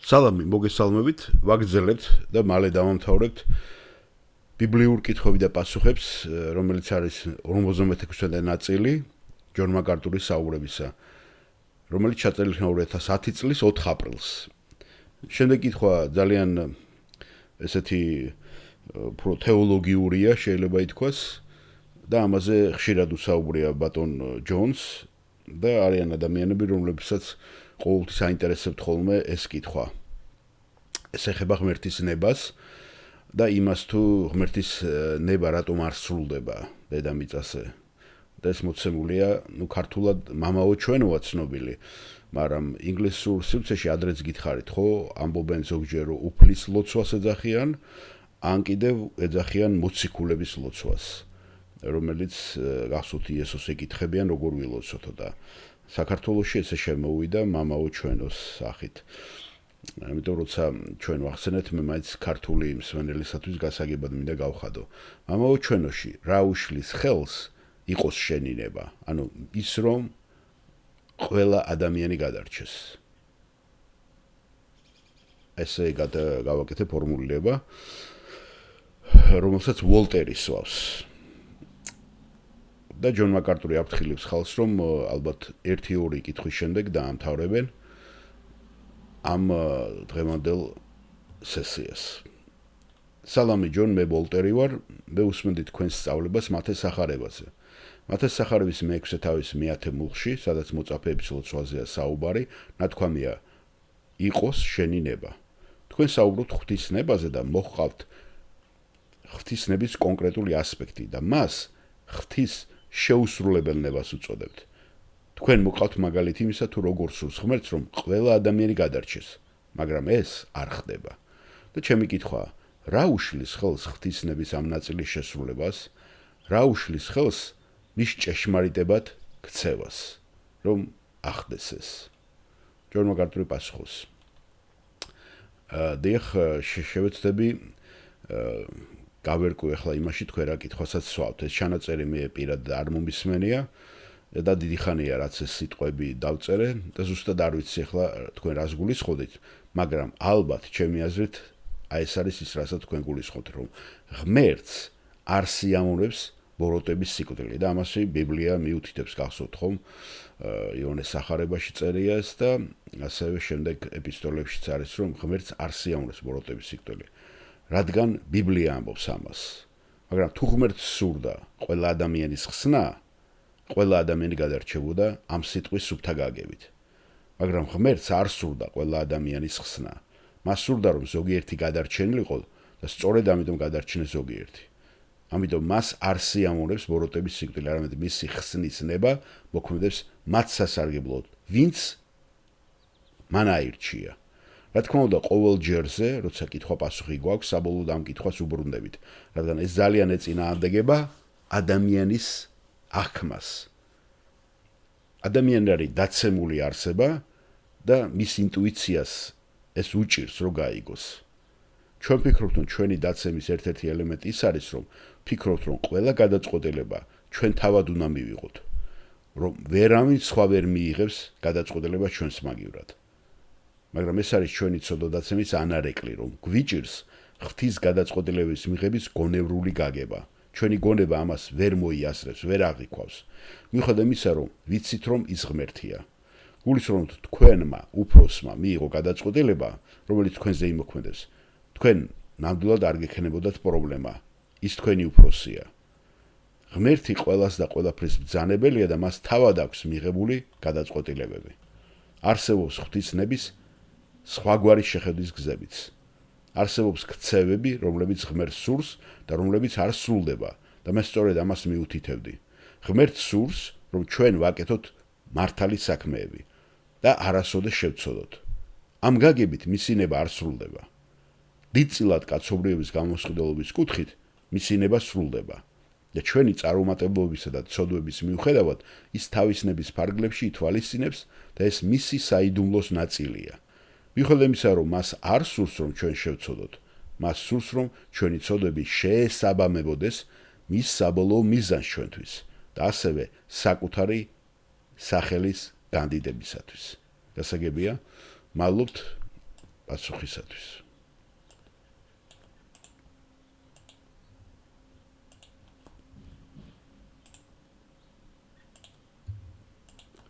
სალამი, მოგესალმებით, ვაგრძელებთ და მალე დავამთავრებთ ბიბლიურ კითხვები და პასუხებს, რომელიც არის 56-ე ნაწილი ჯონ მაკარტურის საუბრებისა, რომელიც ჩაწერილი 2010 წლის 4 აპრილს. შემდეგ კითხვა ძალიან ესეთი თეოლოგიურია, შეიძლება ითქვას, და ამაზე ხშირად უსაუბრია ბატონ ჯონს და არიან ადამიანები, რომლებსაც ყოველთვის აინტერესებთ ხოლმე ეს კითხვა. ეს ეხება ღმერთის ნებას და იმას თუ ღმერთის ნება რატომ არ სრულდება დედამიწაზე. და ეს მოცემულია, ქართულად მამაო ჩვენოა ცნობილი, მაგრამ ინგლისურ სივრცეში ადრეც გითხარით, ხო, ამბობენ ზოგჯერ უფლის ლოცვას ეძახიან, ან კიდევ ეძახიან მოციქულების ლოცვას, რომელიც გახსოვთ იესოს ეკითხებიან როგორ ვილოცოთო და საქართველოში ესე შემოვიდა მამაო ჩვენოს სახით. ამიტომ როცა ჩვენ ვახსენეთ, მე მაინც ქართული მსმენელისათვის გასაგებად მინდა გავხადო. მამაო ჩვენოში რა უშლის ხელს იყოს შენი ნება, ანუ ის რომ ყველა ადამიანი გადარჩეს. ესე გავაკეთე ფორმულირება, რომელსაც ვოლტერი სვავს. და ჯონ მაკარტური აფრთხილებს ხალხს, რომ ალბათ 1-2 კითხვის შემდეგ დაამთავრებენ ამ დღევანდელ სესიას. სალამი ჯონ, მე ვოლტერი ვარ, მე უსმენდი თქვენს სწავლებას მათეს სახარებაზე. მათეს სახარების მე-6 თავის მე-10 მუხში, სადაც მოწაფეების ლოცვაზეა საუბარი, ნათქვამია იყოს შენი ნება. თქვენ საუბრობთ ღვთის ნებაზე და მოჰყავთ ღვთის ნების კონკრეტული ასპექტი და მას ღვთის შეუსრულებელ ნებას უწოდებთ. თქვენ მოყავთ მაგალითი იმისა, თუ როგორ სურს ღმერთს, რომ ყველა ადამიანი გადარჩეს, მაგრამ ეს არ ხდება. და ჩემი კითხვაა, რა უშლის ხელს ღვთის ნების ამ ნაწილის შესრულებას, რა უშლის ხელს მის ჭეშმარიტებად ქცევას, რომ ახდეს ეს. ჯონ მაკარტური პასუხობს. დიახ, შევეცდები გავერკვი ახლა იმაში, თქვენ რა კითხვასაც სვავთ. ეს ჩანაწერი მე პირადად არ მომისმენია და დიდი ხანია რაც ეს სიტყვები დავწერე და ზუსტად არ ვიცი ახლა თქვენ რას გულისხმობთ, მაგრამ ალბათ ჩემი აზრით აი ეს არის ის, რასაც თქვენ გულისხმობთ, რომ ღმერთს არ სიამოვნებს ბოროტების სიკვდილი და ამას ბიბლია მიუთითებს, გახსოვთ ხომ? იონეს სახარებაში წერია ეს და ასევე შემდეგ ეპისტოლებშიც არის, რომ ღმერთს არ სიამოვნებს ბოროტების სიკვდილი. რადგან ბიბლია ამბობს ამას. მაგრამ თუ ღმერთს სურდა ყველა ადამიანის ხსნა, ყველა ადამიანი გადარჩებოდა ამ სიტყვის სუფთა გაგებით. მაგრამ ღმერთს არ სურდა ყველა ადამიანის ხსნა. მას სურდა, რომ ზოგიერთი გადარჩენილიყო და სწორედ ამიტომ გადარჩენეს ზოგიერთი. ამიტომ მას არ სიამოვნებს ბოროტების სიკვდილი, არამედ მისი ხსნის ნება მოქმედებს მათ სასარგებლოდ, ვინც მან აირჩია. რა თქმა უნდა, ყოველ ჯერზე, როცა კითხვა-პასუხი გვაქვს, საბოლოოდ ამ კითხვას უბრუნდებით, რადგან ეს ძალიან ეწინააღმდეგება ადამიანის აღქმას. ადამიანი არის დაცემული არსება და მის ინტუიციას ეს უჭირს, რომ გაიგოს. ჩვენ ვფიქრობთ, რომ ჩვენი დაცემის ერთ-ერთი ელემენტი ის არის, რომ ვფიქრობთ, რომ ყველა გადაწყვეტილება ჩვენ თავად უნდა მივიღოთ, რომ ვერავინ სხვა ვერ მიიღებს გადაწყვეტილებას ჩვენს მაგივრად. მაგრამ ეს არის ჩვენი ცოდვა-დაცემის ანარეკლი, რომ გვიჭირს ღვთის გადაწყვეტილების მიღების გონევრული გაგება. ჩვენი გონება ამას ვერ მოიასრებს, ვერ აღიქვავს. მიუხედავად იმისა, რომ ვიცით, რომ ის ღმერთია. გულისხმობთ თქვენმა უფროსმა მიიღო გადაწყვეტილება, რომელიც თქვენზე იმოქმედებს. თქვენ ნამდვილად არ გექნებოდათ პრობლემა. ის თქვენი უფროსია. ღმერთი ყველას და ყველაფრის ბრძანებელია და მას თავად აქვს მიღებული გადაწყვეტილებები. არსებობს ღვთის ნების სხვაგვარი შეხედვის გზებიც. არსებობს ქცევები, რომლებიც ღმერთს სურს და რომლებიც არ სრულდება და მე სწორედ ამას მიუთითებდი. ღმერთს სურს, რომ ჩვენ ვაკეთოთ მართალი საქმეები და არასოდეს შევცოდოთ. ამ გაგებით მისი ნება არ სრულდება. დიდწილად კაცობრიობის გამოსყიდველობის კუთხით მისი ნება სრულდება და ჩვენი წარუმატებლობისა და ცოდვების მიუხედავად ის თავის ნების ფარგლებში ითვალისწინებს და ეს მისი საიდუმლოს ნაწილია. მიუხედავად იმისა, რომ მას არ სურს, რომ ჩვენ შევცოდოთ, მას სურს, რომ ჩვენი ცოდვები შეესაბამებოდეს მის საბოლოო მიზანს ჩვენთვის და ასევე საკუთარი სახელის განდიდებისათვის. გასაგებია, მადლობთ პასუხისათვის.